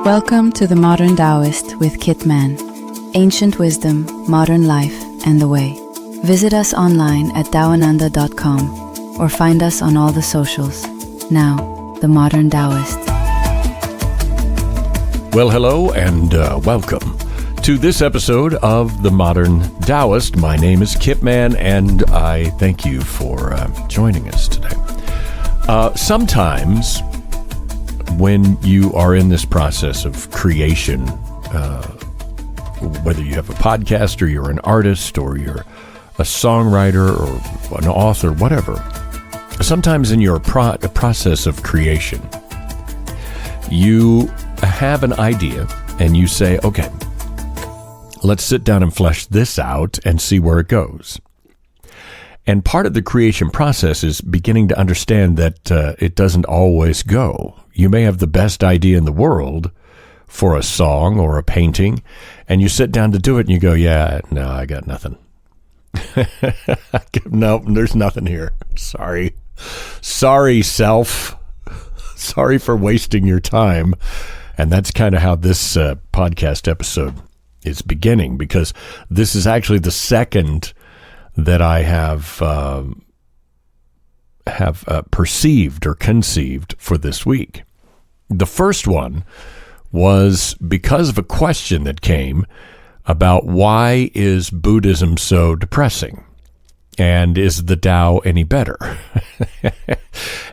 Welcome to the Modern Taoist with Kit Man. Ancient wisdom, modern life, and the way. Visit us online at taoananda.com or find us on all the socials. Now, the Modern Taoist. Well, hello and welcome to this episode of the Modern Taoist. My name is Kit Man, and I thank you for joining us today. Sometimes when you are in this process of creation, whether you have a podcast or you're an artist or you're a songwriter or an author, whatever, sometimes in your process of creation, you have an idea and you say, okay, let's sit down and flesh this out and see where it goes. And part of the creation process is beginning to understand that it doesn't always go. You may have the best idea in the world for a song or a painting, and you sit down to do it and you go, yeah, no, I got nothing. No, there's nothing here. Sorry, self. Sorry for wasting your time. And that's kind of how this podcast episode is beginning, because this is actually the second that I have perceived or conceived for this week. The first one was because of a question that came about why is Buddhism so depressing, and is the Tao any better?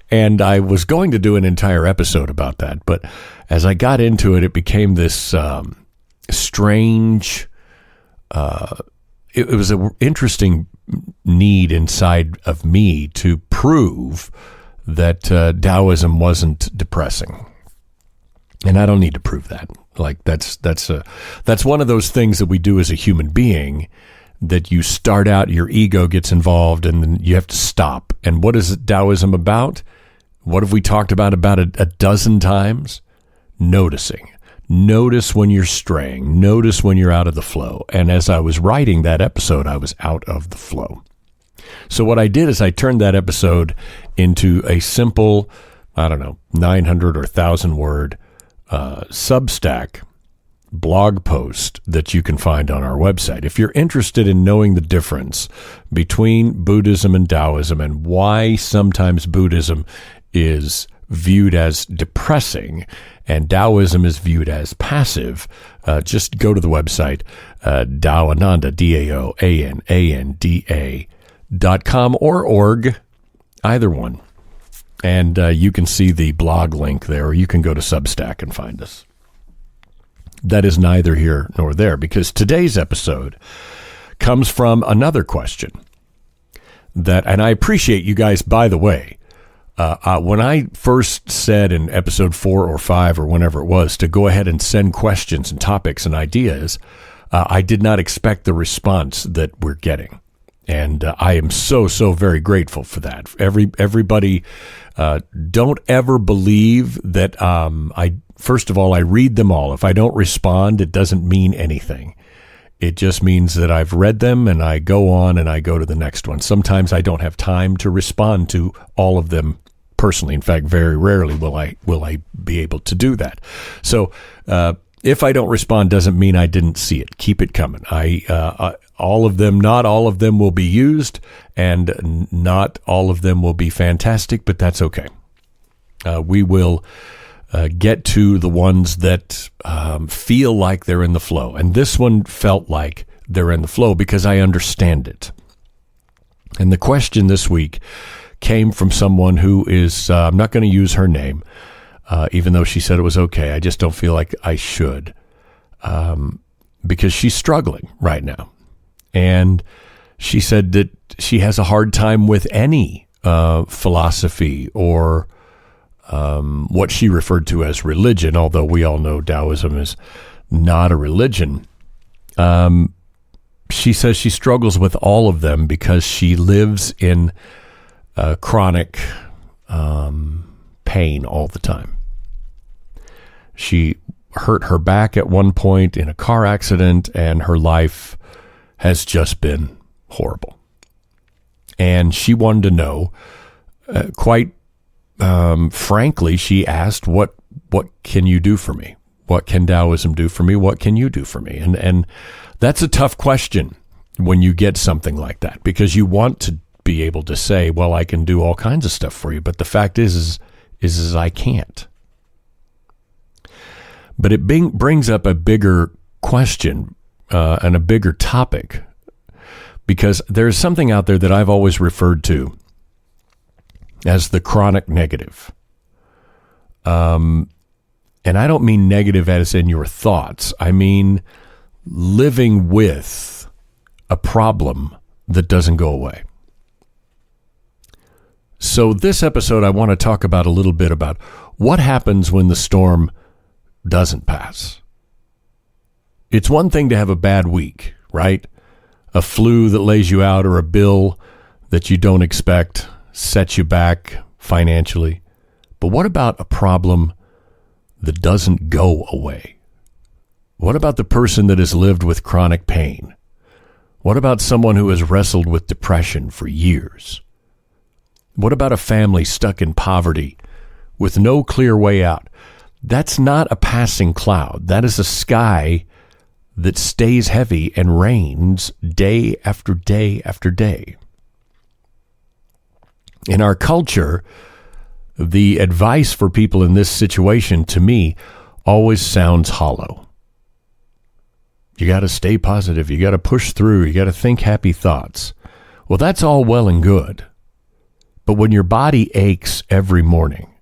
And I was going to do an entire episode about that, but as I got into it, it became this strange. It was an interesting need inside of me to prove that Taoism wasn't depressing. And I don't need to prove that. Like that's one of those things that we do as a human being, that you start out, your ego gets involved, and then you have to stop. And what is Taoism about? What have we talked about a dozen times? Noticing. Notice when you're straying. Notice when you're out of the flow. And as I was writing that episode, I was out of the flow. So what I did is I turned that episode into a simple, 900 or 1,000 word Substack blog post that you can find on our website. If you're interested in knowing the difference between Buddhism and Taoism and why sometimes Buddhism is viewed as depressing and Taoism is viewed as passive, just go to the website, Daoananda, DAOANANDA.com or org, either one. And you can see the blog link there, or you can go to Substack and find us. That is neither here nor there, because today's episode comes from another question and I appreciate you guys, by the way. When I first said in episode 4 or 5 or whenever it was to go ahead and send questions and topics and ideas, I did not expect the response that we're getting. And I am so very grateful for that. Everybody, don't ever believe that first of all, I read them all. If I don't respond, it doesn't mean anything. It just means that I've read them and I go on and I go to the next one. Sometimes I don't have time to respond to all of them personally. In fact, very rarely will I be able to do that. So if I don't respond, doesn't mean I didn't see it. Keep it coming. All of them, not all of them will be used, and not all of them will be fantastic, but that's okay. We will get to the ones that feel like they're in the flow. And this one felt like they're in the flow because I understand it. And the question this week came from someone who is, I'm not going to use her name, even though she said it was okay. I just don't feel like I should, because she's struggling right now. And she said that she has a hard time with any philosophy or what she referred to as religion, although we all know Taoism is not a religion. She says she struggles with all of them because she lives in chronic pain all the time. She hurt her back at one point in a car accident, and her life has just been horrible. And she wanted to know, quite frankly, she asked, what can you do for me? What can Taoism do for me? What can you do for me? And that's a tough question when you get something like that, because you want to be able to say, well, I can do all kinds of stuff for you. But the fact is I can't. But it brings up a bigger question and a bigger topic, because there's something out there that I've always referred to as the chronic negative. And I don't mean negative as in your thoughts. I mean living with a problem that doesn't go away. So this episode, I want to talk about a little bit about what happens when the storm doesn't pass. It's one thing to have a bad week, right? A flu that lays you out, or a bill that you don't expect sets you back financially. But what about a problem that doesn't go away? What about the person that has lived with chronic pain? What about someone who has wrestled with depression for years? What about a family stuck in poverty with no clear way out? That's not a passing cloud. That is a sky that stays heavy and rains day after day after day. In our culture, the advice for people in this situation, to me, always sounds hollow. You got to stay positive. You got to push through. You got to think happy thoughts. Well, that's all well and good. But when your body aches every morning,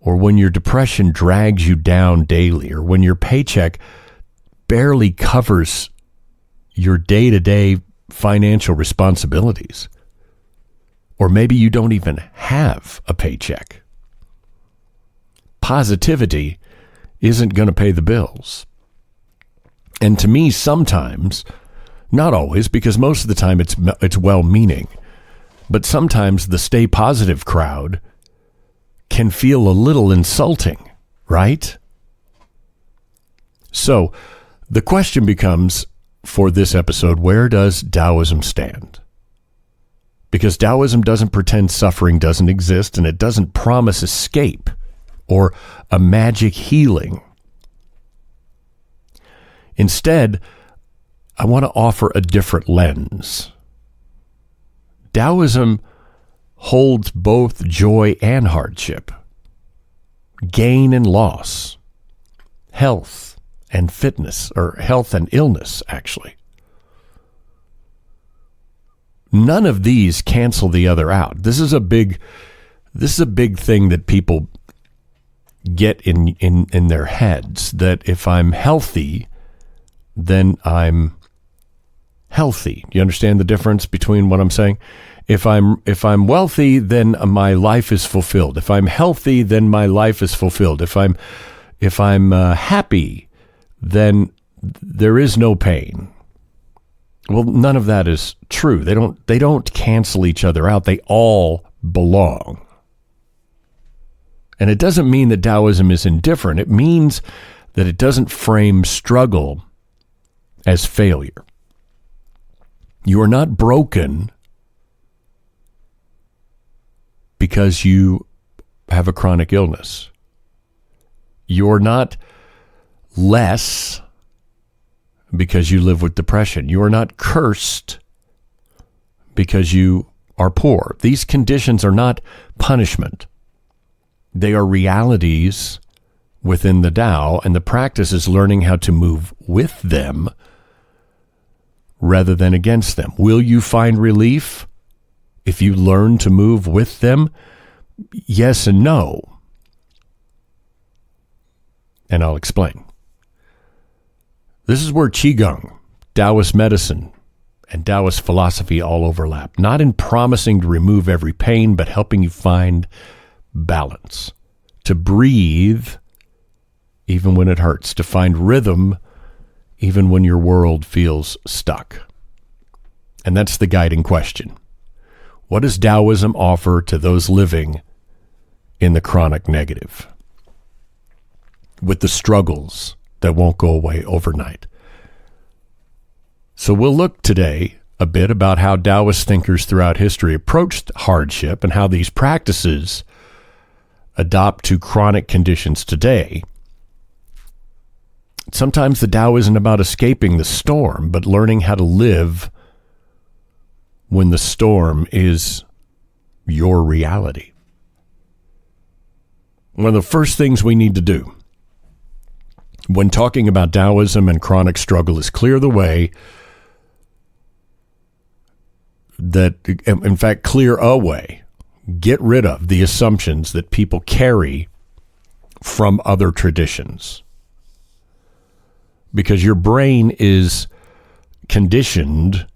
or when your depression drags you down daily, or when your paycheck barely covers your day-to-day financial responsibilities, or maybe you don't even have a paycheck, positivity isn't going to pay the bills. And to me, sometimes, not always, because most of the time it's well-meaning, but sometimes the stay positive crowd can feel a little insulting, right? So the question becomes, for this episode, where does Taoism stand? Because Taoism doesn't pretend suffering doesn't exist, and it doesn't promise escape or a magic healing. Instead, I want to offer a different lens. Taoism holds both joy and hardship, gain and loss, health and fitness, or health and illness, actually. None of these cancel the other out. This is a big thing that people get in their heads, that if I'm healthy, then I'm healthy. You understand the difference between what I'm saying? If I'm wealthy, then my life is fulfilled. If I'm healthy, then my life is fulfilled. If I'm happy, then there is no pain. Well, none of that is true. They don't cancel each other out. They all belong. And it doesn't mean that Taoism is indifferent. It means that it doesn't frame struggle as failure. You are not broken because you have a chronic illness. You're not less because you live with depression. You are not cursed because you are poor. These conditions are not punishment. They are realities within the Tao, and the practice is learning how to move with them rather than against them. Will you find relief if you learn to move with them? Yes and no. And I'll explain. This is where Qigong, Taoist medicine, and Taoist philosophy all overlap. Not in promising to remove every pain, but helping you find balance. To breathe even when it hurts. To find rhythm even when your world feels stuck. And that's the guiding question. What does Taoism offer to those living in the chronic negative, with the struggles that won't go away overnight? So we'll look today a bit about how Taoist thinkers throughout history approached hardship and how these practices adopt to chronic conditions today, Sometimes the Tao isn't about escaping the storm, but learning how to live when the storm is your reality. One of the first things we need to do when talking about Taoism and chronic struggle is clear the way that, in fact, clear a way, get rid of the assumptions that people carry from other traditions. Because your brain is conditioned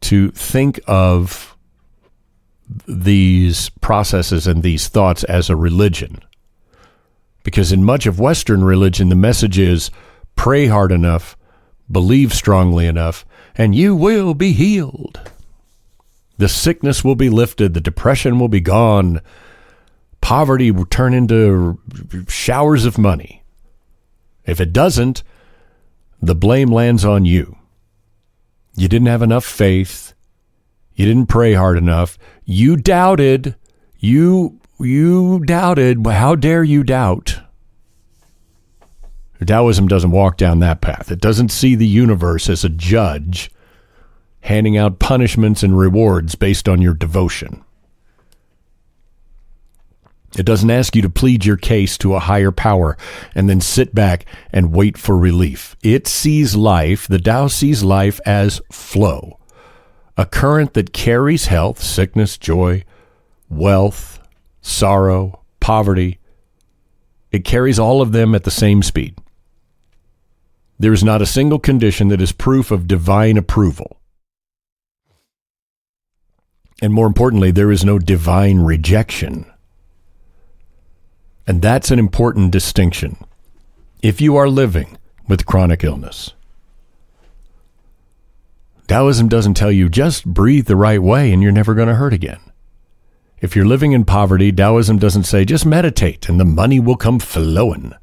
to think of these processes and these thoughts as a religion. Because in much of Western religion, the message is pray hard enough, believe strongly enough, and you will be healed. The sickness will be lifted, the depression will be gone, poverty will turn into showers of money. If it doesn't, the blame lands on you. You didn't have enough faith. You didn't pray hard enough. You doubted. You doubted. How dare you doubt? Taoism doesn't walk down that path. It doesn't see the universe as a judge handing out punishments and rewards based on your devotion. It doesn't ask you to plead your case to a higher power and then sit back and wait for relief. It sees life, the Tao sees life as flow, a current that carries health, sickness, joy, wealth, sorrow, poverty. It carries all of them at the same speed. There is not a single condition that is proof of divine approval. And more importantly, there is no divine rejection. And that's an important distinction. If you are living with chronic illness, Taoism doesn't tell you just breathe the right way and you're never going to hurt again. If you're living in poverty, Taoism doesn't say just meditate and the money will come flowing.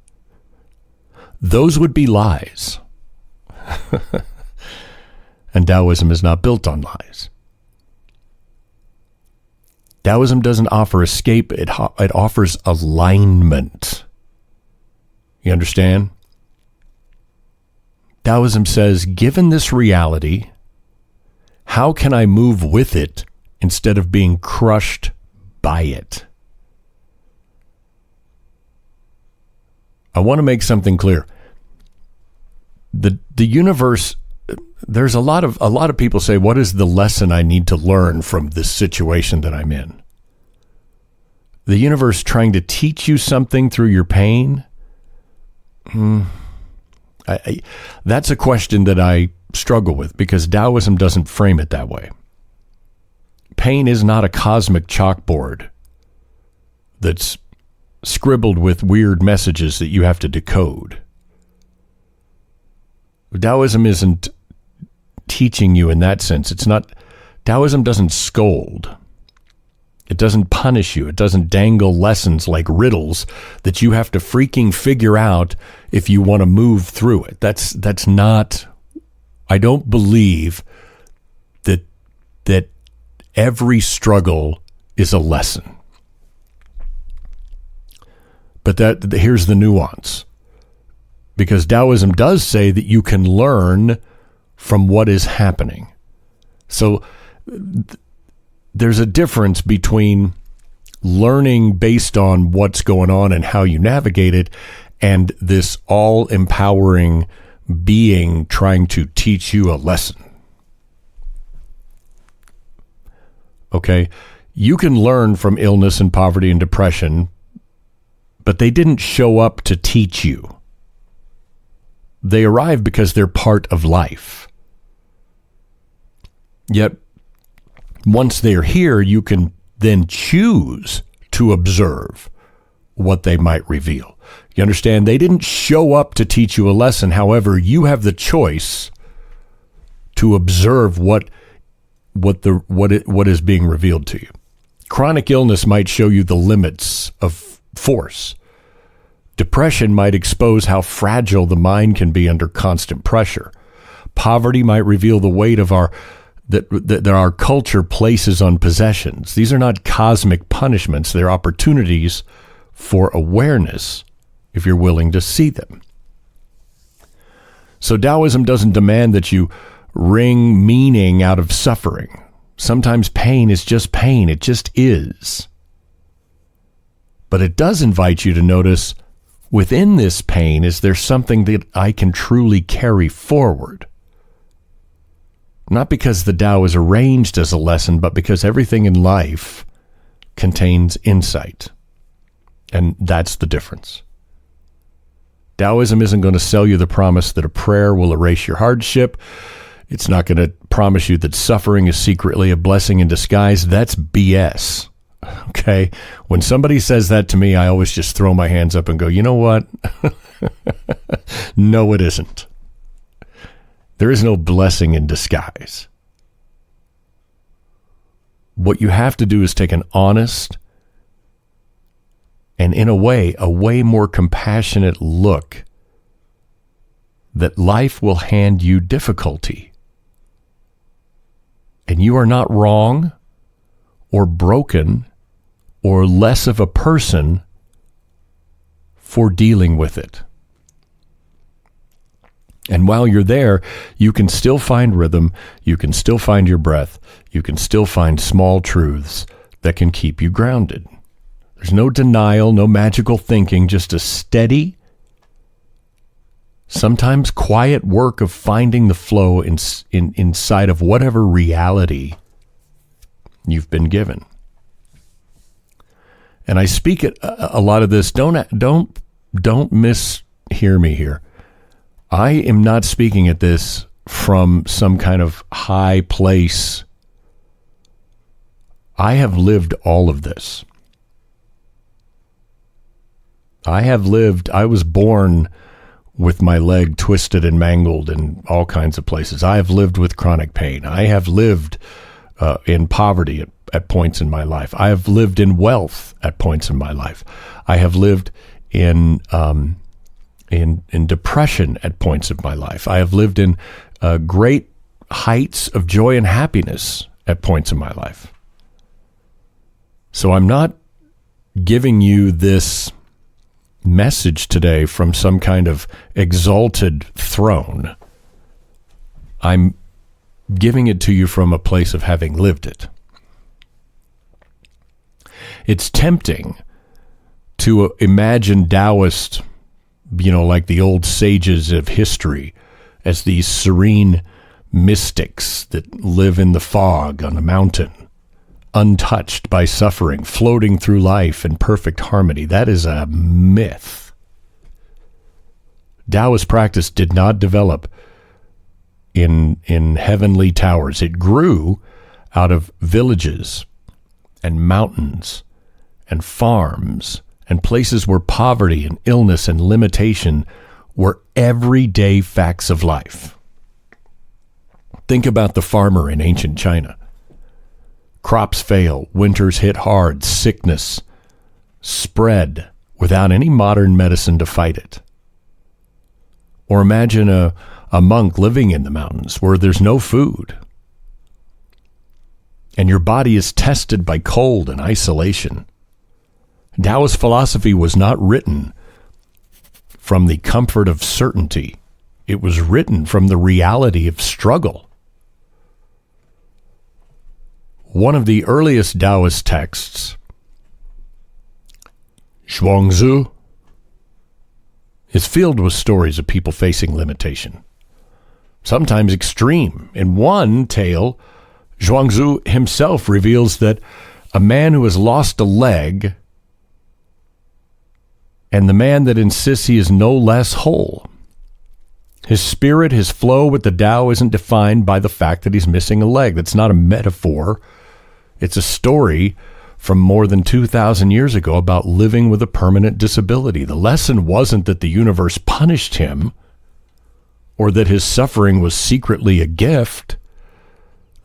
Those would be lies. And Taoism is not built on lies. Taoism doesn't offer escape, it offers alignment. You understand? Taoism says, given this reality, how can I move with it instead of being crushed by it? I want to make something clear. The universe, there's a lot of people say, what is the lesson I need to learn from this situation that I'm in? The universe trying to teach you something through your pain? That's a question that I struggle with because Taoism doesn't frame it that way. Pain is not a cosmic chalkboard that's scribbled with weird messages that you have to decode. Taoism isn't teaching you in that sense. It's not. Taoism doesn't scold. It doesn't punish you. It doesn't dangle lessons like riddles that you have to freaking figure out if you want to move through it. That's not. I don't believe that every struggle is a lesson. But here's the nuance. Because Taoism does say that you can learn from what is happening. So there's a difference between learning based on what's going on and how you navigate it and this all-empowering being trying to teach you a lesson. Okay? You can learn from illness and poverty and depression, but they didn't show up to teach you. They arrive because they're part of life. Yet, once they're here, you can then choose to observe what they might reveal. You understand? They didn't show up to teach you a lesson. However, you have the choice to observe what is being revealed to you. Chronic illness might show you the limits of force. Depression might expose how fragile the mind can be under constant pressure. Poverty might reveal the weight of that our culture places on possessions. These are not cosmic punishments. They're opportunities for awareness if you're willing to see them. So Taoism doesn't demand that you wring meaning out of suffering. Sometimes pain is just pain. It just is. But it does invite you to notice, within this pain, is there something that I can truly carry forward? Not because the Tao is arranged as a lesson, but because everything in life contains insight. And that's the difference. Taoism isn't going to sell you the promise that a prayer will erase your hardship. It's not going to promise you that suffering is secretly a blessing in disguise. That's BS. Okay? When somebody says that to me, I always just throw my hands up and go, you know what? No, it isn't. There is no blessing in disguise. What you have to do is take an honest and, in a way more compassionate look that life will hand you difficulty. And you are not wrong or broken or less of a person for dealing with it. And while you're there, you can still find rhythm, you can still find your breath, you can still find small truths that can keep you grounded. There's no denial, no magical thinking, just a steady, sometimes quiet work of finding the flow inside of whatever reality you've been given. And I speak at a lot of this. Don't mishear me here. I am not speaking at this from some kind of high place. I have lived all of this. I was born with my leg twisted and mangled in all kinds of places. I have lived with chronic pain. I have lived in poverty at points in my life. I have lived in wealth at points in my life. I have lived in depression at points of my life. I have lived in great heights of joy and happiness at points in my life. So I'm not giving you this message today from some kind of exalted throne. I'm giving it to you from a place of having lived it. It's tempting to imagine Taoist, like the old sages of history, as these serene mystics that live in the fog on a mountain, untouched by suffering, floating through life in perfect harmony. That is a myth. Taoist practice did not develop in heavenly towers. It grew out of villages and mountains and farms and places where poverty and illness and limitation were everyday facts of life. Think about the farmer in ancient China. Crops fail, winters hit hard, sickness spread without any modern medicine to fight it. Or imagine a monk living in the mountains where there's no food, and your body is tested by cold and isolation. Taoist philosophy was not written from the comfort of certainty. It was written from the reality of struggle. One of the earliest Taoist texts, Zhuangzi, is filled with stories of people facing limitation, sometimes extreme. In one tale, Zhuangzi himself reveals that a man who has lost a leg and the man that insists he is no less whole. His spirit, his flow with the Tao isn't defined by the fact that he's missing a leg. That's not a metaphor. It's a story from more than 2,000 years ago about living with a permanent disability. The lesson wasn't that the universe punished him or that his suffering was secretly a gift.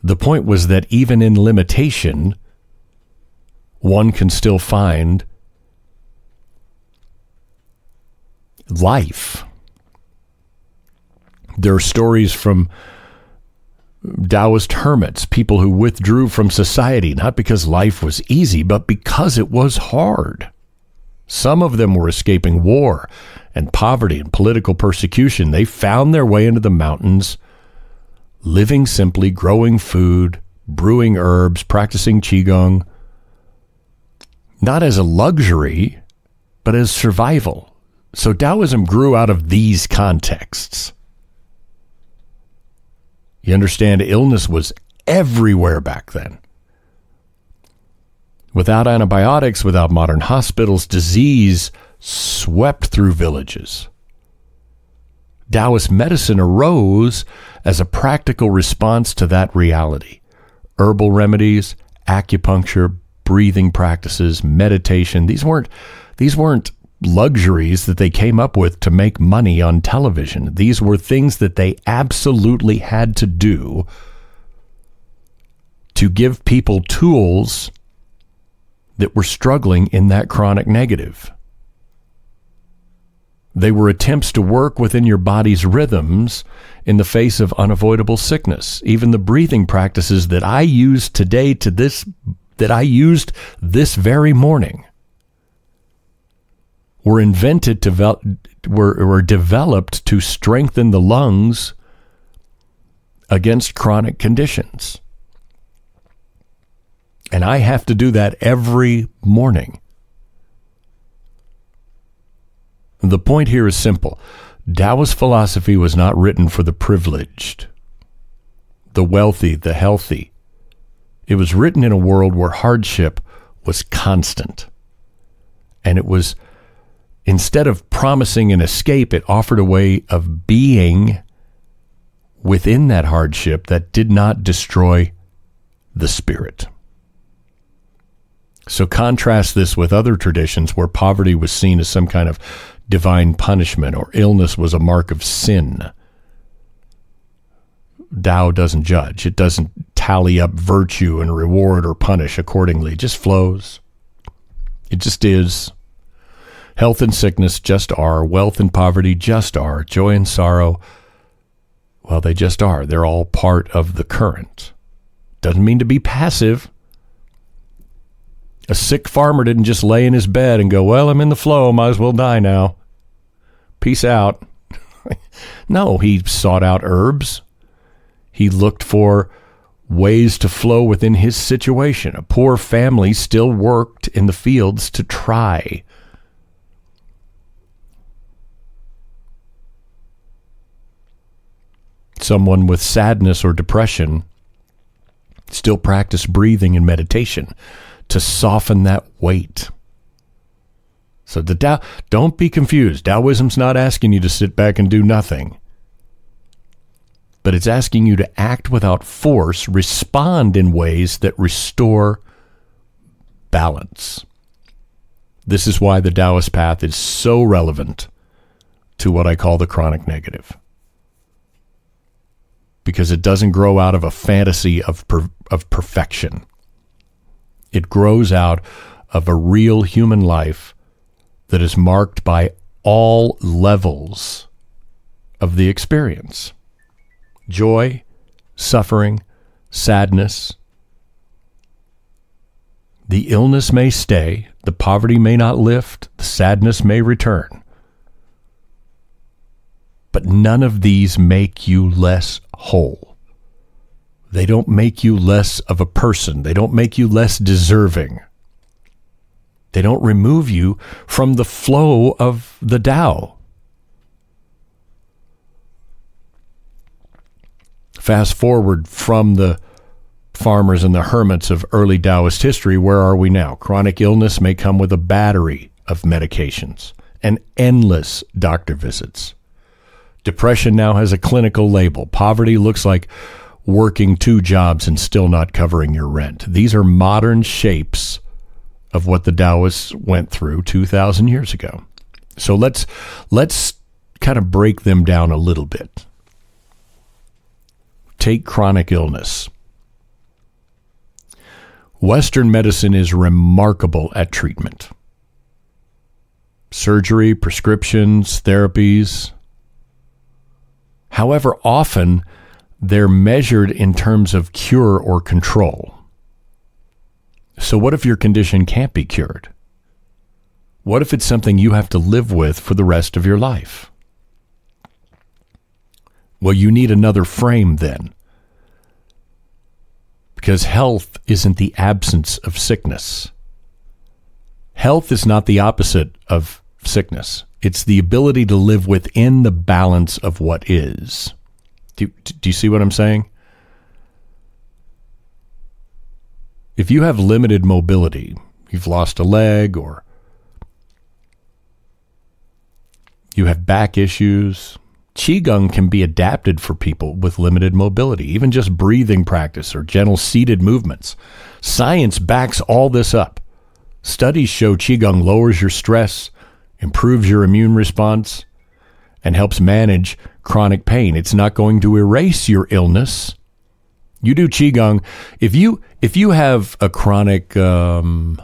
The point was that even in limitation, one can still find life. There are stories from Taoist hermits, people who withdrew from society, not because life was easy, but because it was hard. Some of them were escaping war and poverty and political persecution. They found their way into the mountains, living simply, growing food, brewing herbs, practicing qigong, not as a luxury, but as survival. So Taoism grew out of these contexts. You understand, illness was everywhere back then. Without antibiotics, without modern hospitals, disease swept through villages. Taoist medicine arose as a practical response to that reality. Herbal remedies, acupuncture, breathing practices, meditation, these weren't luxuries that they came up with to make money on television. These were things that they absolutely had to do to give people tools that were struggling in that chronic negative. They were attempts to work within your body's rhythms in the face of unavoidable sickness. Even the breathing practices that I use today that I used this very morning were developed to strengthen the lungs against chronic conditions. And I have to do that every morning. The point here is simple. Taoist philosophy was not written for the privileged, the wealthy, the healthy. It was written in a world where hardship was constant. And it was, instead of promising an escape, it offered a way of being within that hardship that did not destroy the spirit. So contrast this with other traditions where poverty was seen as some kind of divine punishment or illness was a mark of sin. Tao doesn't judge. It doesn't tally up virtue and reward or punish accordingly. It just flows. It just is. Health and sickness just are. Wealth and poverty just are. Joy and sorrow, well, they just are. They're all part of the current. Doesn't mean to be passive. A sick farmer didn't just lay in his bed and go, well, I'm in the flow, might as well die now. Peace out. No, he sought out herbs. He looked for ways to flow within his situation. A poor family still worked in the fields to try. Someone with sadness or depression still practiced breathing and meditation to soften that weight. So don't be confused. Taoism's not asking you to sit back and do nothing. But it's asking you to act without force, respond in ways that restore balance. This is why the Taoist path is so relevant to what I call the chronic negative. Because it doesn't grow out of a fantasy of perfection. It grows out of a real human life that is marked by all levels of the experience. Joy, suffering, sadness. The illness may stay, the poverty may not lift, the sadness may return. But none of these make you less whole. They don't make you less of a person. They don't make you less deserving. They don't remove you from the flow of the Tao. Fast forward from the farmers and the hermits of early Taoist history, where are we now? Chronic illness may come with a battery of medications and endless doctor visits. Depression now has a clinical label. Poverty looks like working 2 jobs and still not covering your rent. These are modern shapes of what the Taoists went through 2,000 years ago. So let's kind of break them down a little bit. Take chronic illness. Western medicine is remarkable at treatment. Surgery, prescriptions, therapies. However, often they're measured in terms of cure or control. So what if your condition can't be cured? What if it's something you have to live with for the rest of your life? Well, you need another frame then. Because health isn't the absence of sickness. Health is not the opposite of sickness. It's the ability to live within the balance of what is. Do you see what I'm saying? If you have limited mobility, you've lost a leg, or you have back issues, Qigong can be adapted for people with limited mobility, even just breathing practice or gentle seated movements. Science backs all this up. Studies show Qigong lowers your stress, improves your immune response, and helps manage chronic pain. It's not going to erase your illness. You do Qigong. If you have a chronic lung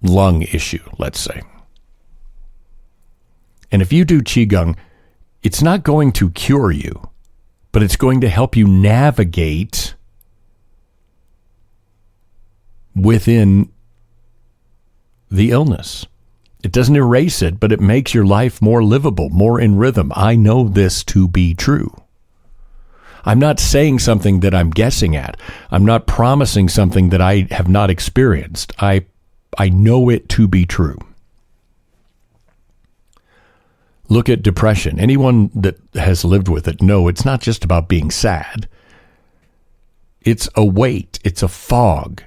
issue, let's say, and if you do Qigong, it's not going to cure you, but it's going to help you navigate within the illness. It doesn't erase it, but it makes your life more livable, more in rhythm. I know this to be true. I'm not saying something that I'm guessing at. I'm not promising something that I have not experienced. I know it to be true. Look at depression. Anyone that has lived with it know it's not just about being sad. It's a weight. It's a fog.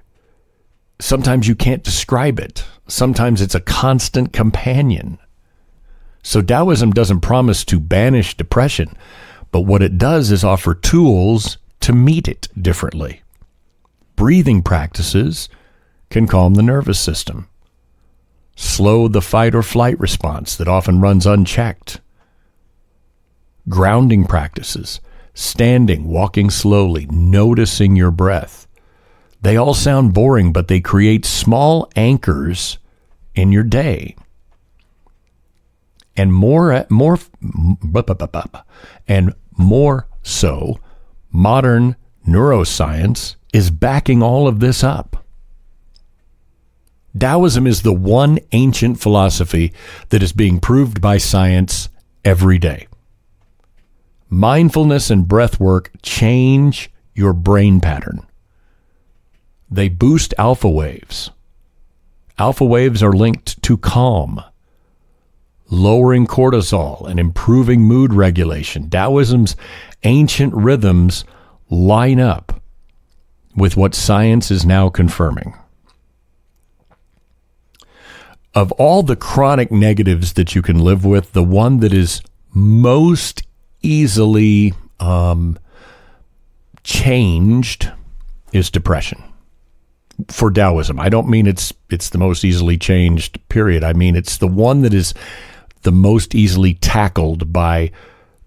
Sometimes you can't describe it. Sometimes it's a constant companion. So Taoism doesn't promise to banish depression, but what it does is offer tools to meet it differently. Breathing practices can calm the nervous system, slow the fight or flight response that often runs unchecked. Grounding practices, standing, walking slowly, noticing your breath. They all sound boring, but they create small anchors in your day. And more so, modern neuroscience is backing all of this up. Taoism is the one ancient philosophy that is being proved by science every day. Mindfulness and breath work change your brain pattern. They boost alpha waves. Alpha waves are linked to calm, lowering cortisol and improving mood regulation. Taoism's ancient rhythms line up with what science is now confirming. Of all the chronic negatives that you can live with, the one that is most easily changed is depression. For Taoism, I don't mean it's the most easily changed, period. I mean it's the one that is the most easily tackled by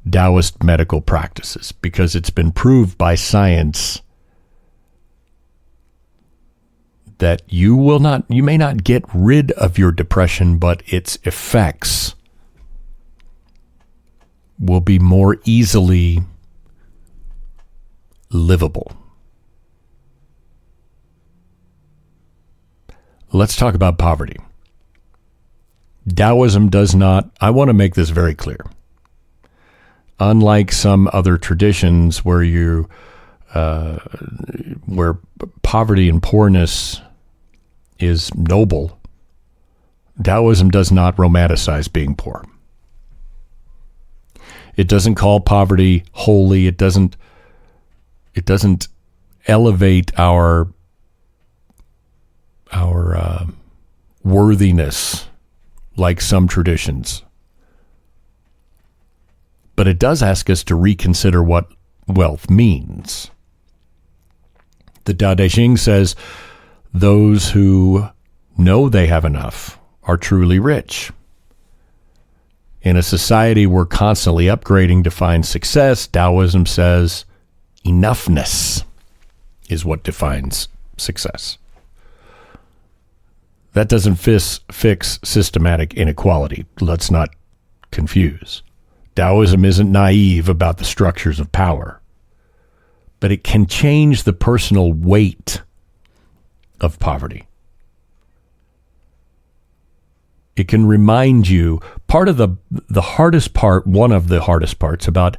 Taoist medical practices, because it's been proved by science that you may not get rid of your depression, but its effects will be more easily livable. Let's talk about poverty. Taoism does not, I want to make this very clear. Unlike some other traditions where where poverty and poorness is noble, Taoism does not romanticize being poor. It doesn't call poverty holy. It doesn't elevate our worthiness like some traditions. But it does ask us to reconsider what wealth means. The Tao Te Ching says, those who know they have enough are truly rich. In a society we're constantly upgrading to find success, Taoism says enoughness is what defines success. That doesn't fix systematic inequality. Let's not confuse. Taoism isn't naive about the structures of power, but it can change the personal weight of poverty. It can remind you, part of the hardest part, one of the hardest parts about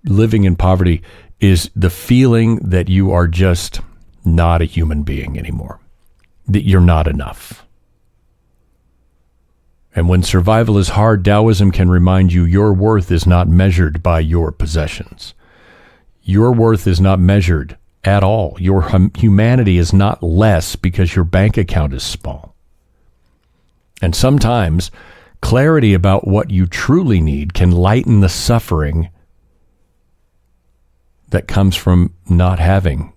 living in poverty is the feeling that you are just not a human being anymore, that you're not enough. And when survival is hard, Taoism can remind you your worth is not measured by your possessions. Your worth is not measured at all. Your humanity is not less because your bank account is small. And sometimes clarity about what you truly need can lighten the suffering that comes from not having.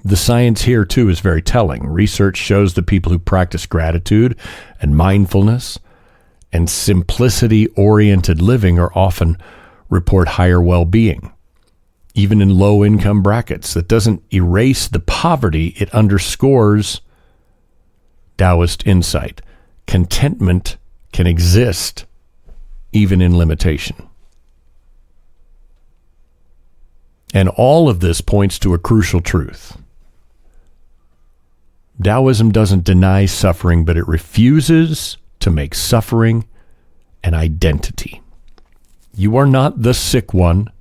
The science here, too, is very telling. Research shows that people who practice gratitude and mindfulness and simplicity-oriented living are often report higher well-being, even in low-income brackets. That doesn't erase the poverty. It underscores Taoist insight. Contentment can exist even in limitation. And all of this points to a crucial truth. Taoism doesn't deny suffering, but it refuses to make suffering an identity. You are not the sick one.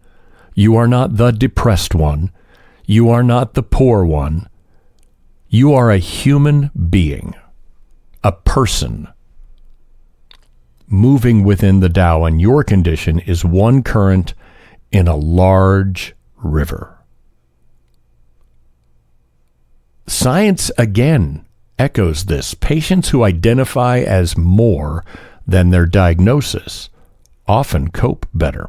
You are not the depressed one. You are not the poor one. You are a human being, a person moving within the Tao, and your condition is one current in a large river. Science again echoes this. Patients who identify as more than their diagnosis often cope better,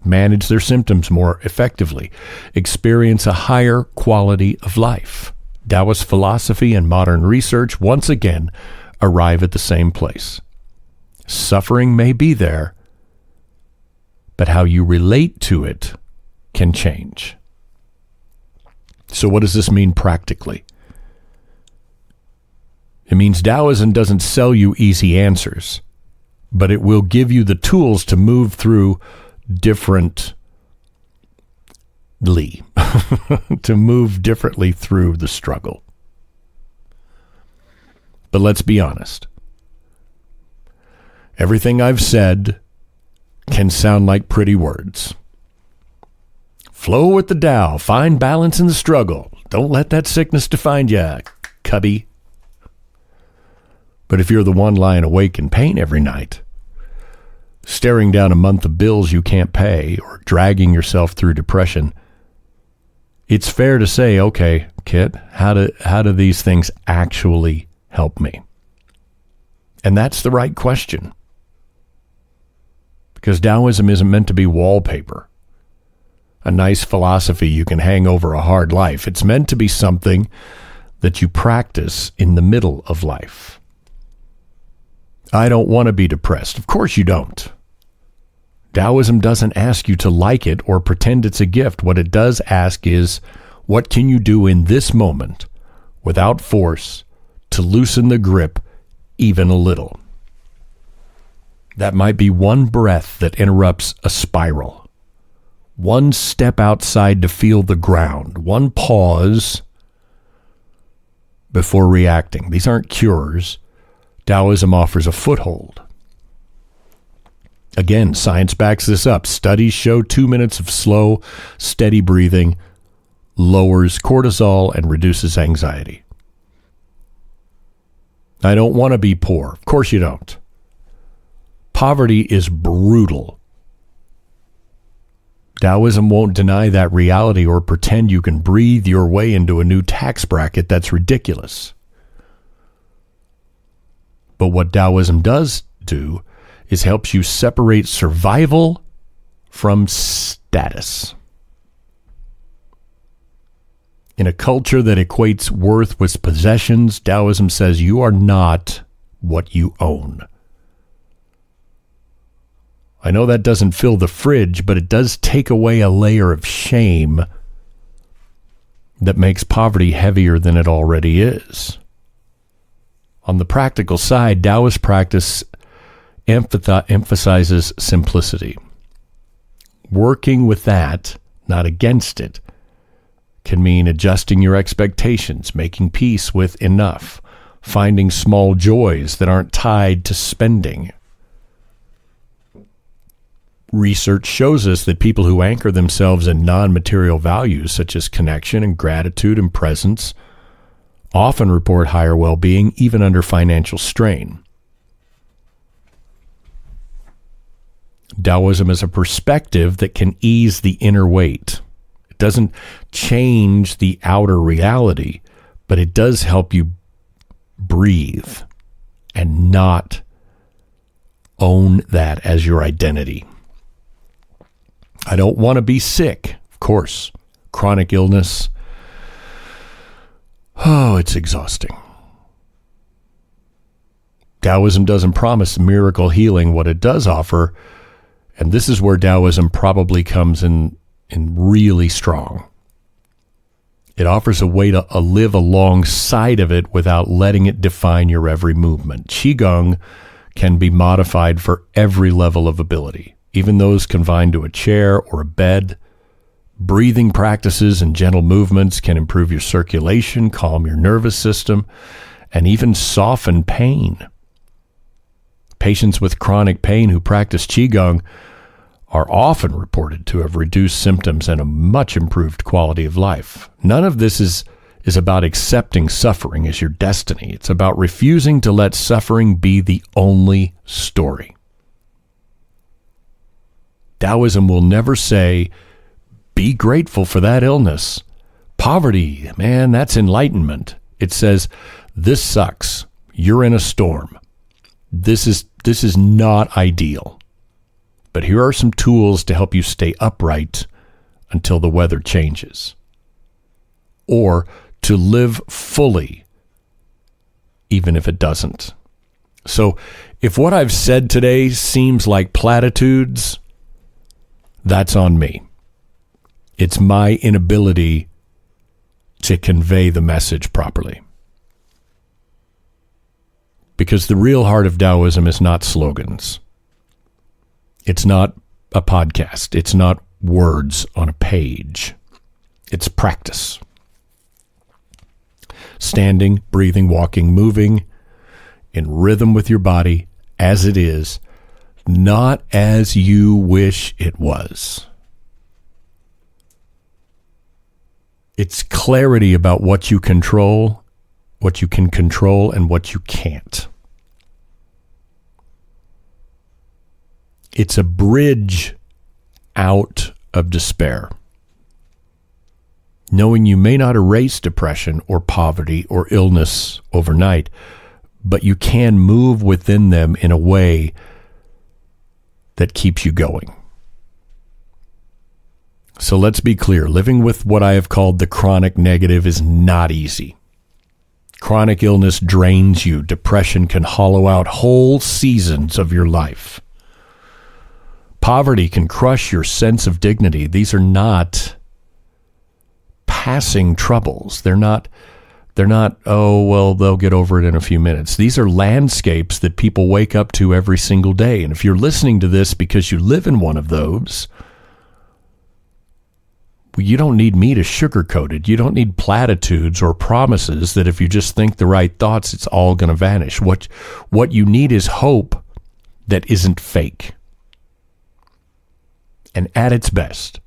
manage their symptoms more effectively, experience a higher quality of life. Taoist philosophy and modern research once again arrive at the same place. Suffering may be there, but how you relate to it can change. So what does this mean practically? It means Taoism doesn't sell you easy answers, but it will give you the tools to move through differently, to move differently through the struggle. But let's be honest. Everything I've said can sound like pretty words. Flow with the Tao. Find balance in the struggle. Don't let that sickness define you, cubby. But if you're the one lying awake in pain every night, staring down a month of bills you can't pay, or dragging yourself through depression, it's fair to say, okay, Kit, how do these things actually help me? And that's the right question. Because Taoism isn't meant to be wallpaper, a nice philosophy you can hang over a hard life. It's meant to be something that you practice in the middle of life. I don't want to be depressed. Of course you don't. Taoism doesn't ask you to like it or pretend it's a gift. What it does ask is, what can you do in this moment without force to loosen the grip even a little? That might be one breath that interrupts a spiral. One step outside to feel the ground. One pause before reacting. These aren't cures. Taoism offers a foothold. Again, science backs this up. Studies show 2 minutes of slow, steady breathing lowers cortisol and reduces anxiety. I don't want to be poor. Of course you don't. Poverty is brutal. Taoism won't deny that reality or pretend you can breathe your way into a new tax bracket. That's ridiculous. But what Taoism does do is helps you separate survival from status. In a culture that equates worth with possessions, Taoism says you are not what you own. I know that doesn't fill the fridge, but it does take away a layer of shame that makes poverty heavier than it already is. On the practical side, Taoist practice emphasizes simplicity. Working with that, not against it, can mean adjusting your expectations, making peace with enough, finding small joys that aren't tied to spending. Research shows us that people who anchor themselves in non-material values such as connection and gratitude and presence often report higher well-being even under financial strain. Taoism is a perspective that can ease the inner weight. It doesn't change the outer reality, but it does help you breathe and not own that as your identity. I don't want to be sick, of course. Chronic illness. Oh, it's exhausting. Taoism doesn't promise miracle healing. What it does offer, and this is where Taoism probably comes in really strong. It offers a way to live alongside of it without letting it define your every movement. Qigong can be modified for every level of ability, even those confined to a chair or a bed. Breathing practices and gentle movements can improve your circulation, calm your nervous system, and even soften pain. Patients with chronic pain who practice Qigong are often reported to have reduced symptoms and a much improved quality of life. None of this is about accepting suffering as your destiny. It's about refusing to let suffering be the only story. Taoism will never say, be grateful for that illness. Poverty, man, that's enlightenment. It says, this sucks. You're in a storm. This is not ideal. But here are some tools to help you stay upright until the weather changes. Or to live fully, even if it doesn't. So if what I've said today seems like platitudes, that's on me. It's my inability to convey the message properly. Because the real heart of Taoism is not slogans. It's not a podcast. It's not words on a page. It's practice. Standing, breathing, walking, moving in rhythm with your body as it is, not as you wish it was. It's clarity about what you control, what you can control, and what you can't. It's a bridge out of despair. Knowing you may not erase depression or poverty or illness overnight, but you can move within them in a way that keeps you going. So let's be clear, living with what I have called the chronic negative is not easy. Chronic illness drains you. Depression can hollow out whole seasons of your life. Poverty can crush your sense of dignity. These are not passing troubles. They're not, oh, well, they'll get over it in a few minutes. These are landscapes that people wake up to every single day. And if you're listening to this because you live in one of those, you don't need me to sugarcoat it. You don't need platitudes or promises that if you just think the right thoughts, it's all going to vanish. What you need is hope that isn't fake. And at its best,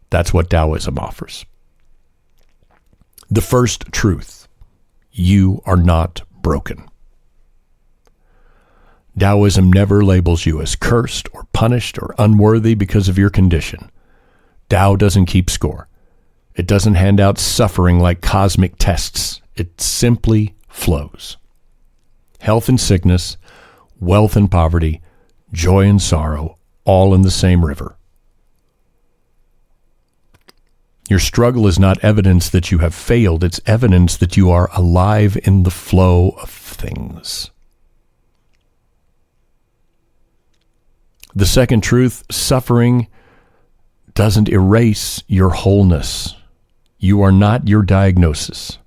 that's what Taoism offers. The first truth, you are not broken. Taoism never labels you as cursed or punished or unworthy because of your condition. Tao doesn't keep score. It doesn't hand out suffering like cosmic tests. It simply flows. Health and sickness, wealth and poverty, joy and sorrow, all in the same river. Your struggle is not evidence that you have failed. It's evidence that you are alive in the flow of things. The second truth, suffering doesn't erase your wholeness. You are not your diagnosis.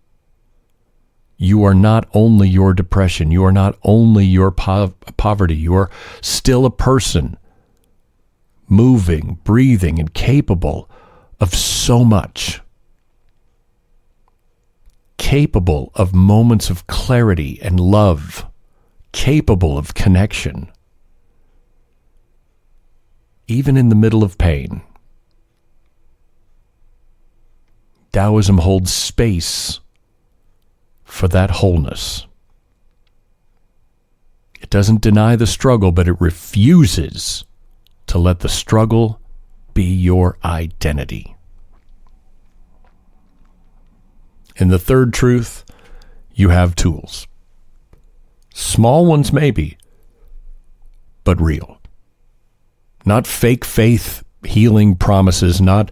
You are not only your depression. You are not only your poverty. You are still a person, moving, breathing, and capable of so much. capable of moments of clarity and love, capable of connection, even in the middle of pain. Taoism holds space for that wholeness. It doesn't deny the struggle, but it refuses to let the struggle be your identity. In the third truth, you have tools. Small ones maybe, but real. Not fake faith healing promises, not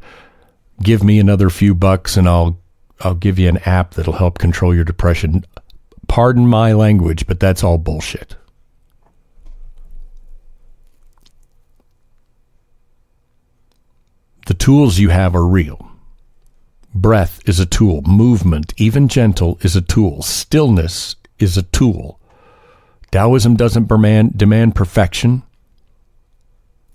give me another few bucks and I'll give you an app that'll help control your depression. Pardon my language, but that's all bullshit. The tools you have are real. Breath is a tool. Movement, even gentle, is a tool. Stillness is a tool. Taoism doesn't demand perfection.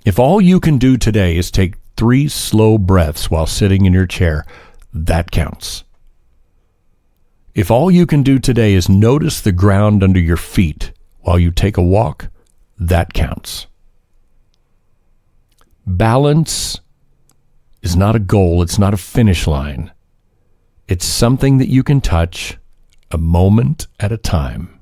If all you can do today is take 3 slow breaths while sitting in your chair, that counts. If all you can do today is notice the ground under your feet while you take a walk, that counts. Balance is not a goal, it's not a finish line. It's something that you can touch a moment at a time.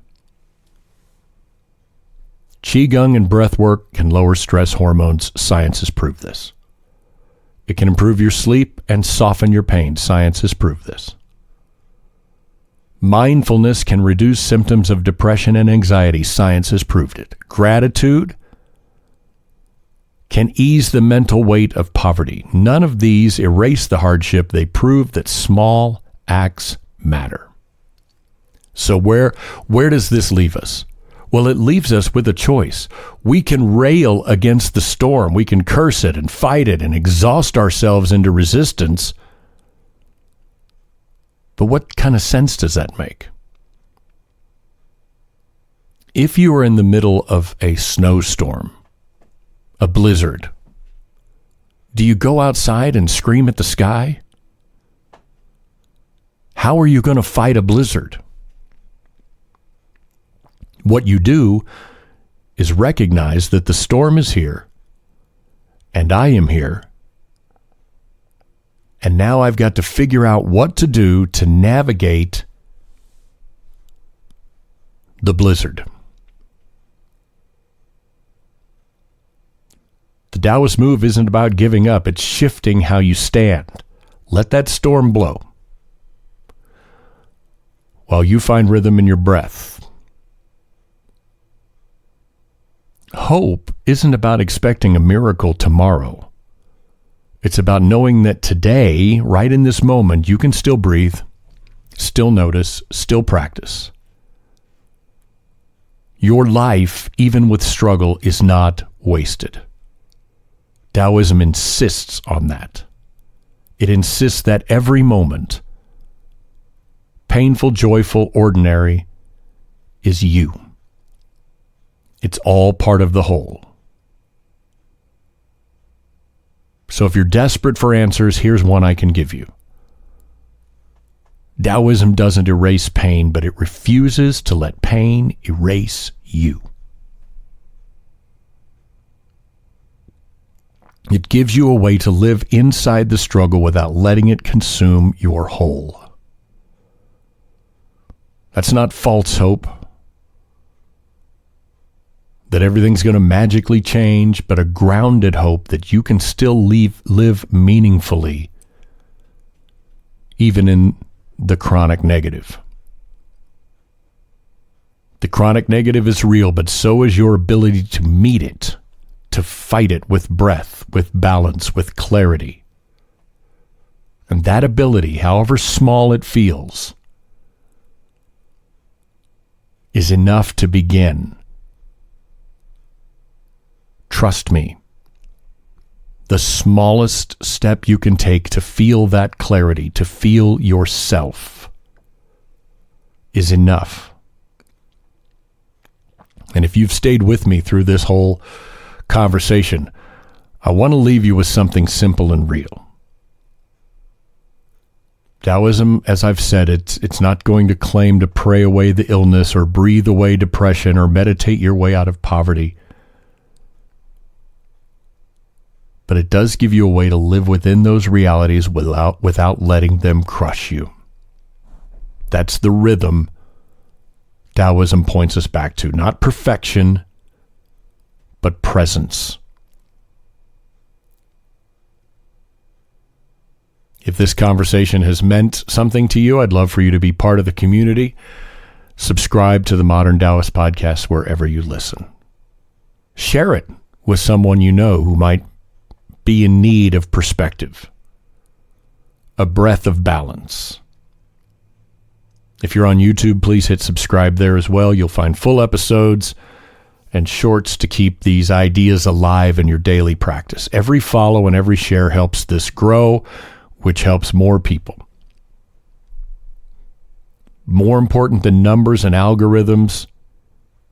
Qigong and breath work can lower stress hormones. Science has proved this. It can improve your sleep and soften your pain. Science has proved this. Mindfulness can reduce symptoms of depression and anxiety. Science has proved it. Gratitude can ease the mental weight of poverty. None of these erase the hardship. They prove that small acts matter. So where does this leave us? Well, it leaves us with a choice. We can rail against the storm. We can curse it and fight it and exhaust ourselves into resistance. But what kind of sense does that make? If you are in the middle of a snowstorm, a blizzard, do you go outside and scream at the sky? How are you going to fight a blizzard? What you do is recognize that the storm is here, and I am here, and now I've got to figure out what to do to navigate the blizzard. The Taoist move isn't about giving up, it's shifting how you stand. Let that storm blow while you find rhythm in your breath. Hope isn't about expecting a miracle tomorrow. It's about knowing that today, right in this moment, you can still breathe, still notice, still practice. Your life, even with struggle, is not wasted. Taoism insists on that. It insists that every moment, painful, joyful, ordinary, is you. It's all part of the whole. So if you're desperate for answers, here's one I can give you. Taoism doesn't erase pain, but it refuses to let pain erase you. It gives you a way to live inside the struggle without letting it consume your whole. That's not false hope that everything's going to magically change, but a grounded hope that you can still live meaningfully, even in the chronic negative. The chronic negative is real, but so is your ability to meet it, to fight it with breath, with balance, with clarity. And that ability, however small it feels, is enough to begin. Trust me, the smallest step you can take to feel that clarity, to feel yourself, is enough. And if you've stayed with me through this whole conversation, I want to leave you with something simple and real. Taoism, as I've said, it's not going to claim to pray away the illness or breathe away depression or meditate your way out of poverty. But it does give you a way to live within those realities without letting them crush you. That's the rhythm Taoism points us back to. Not perfection, but presence. If this conversation has meant something to you, I'd love for you to be part of the community. Subscribe to the Modern Taoist podcast wherever you listen. Share it with someone you know who might be in need of perspective, a breath of balance. If you're on YouTube, please hit subscribe there as well. You'll find full episodes and shorts to keep these ideas alive in your daily practice. Every follow and every share helps this grow, which helps more people. More important than numbers and algorithms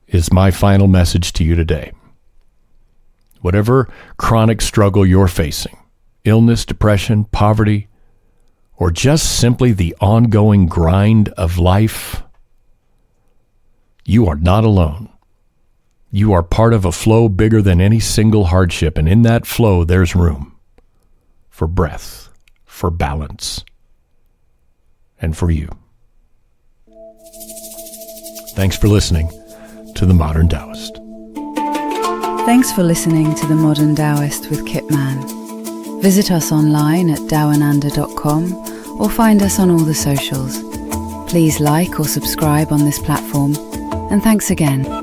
is my final message to you today. Whatever chronic struggle you're facing, illness, depression, poverty, or just simply the ongoing grind of life, you are not alone. You are part of a flow bigger than any single hardship, and in that flow, there's room for breath, for balance, and for you. Thanks for listening to The Modern Taoist. Thanks for listening to The Modern Taoist with Kit Man. Visit us online at dawananda.com or find us on all the socials. Please like or subscribe on this platform, and thanks again.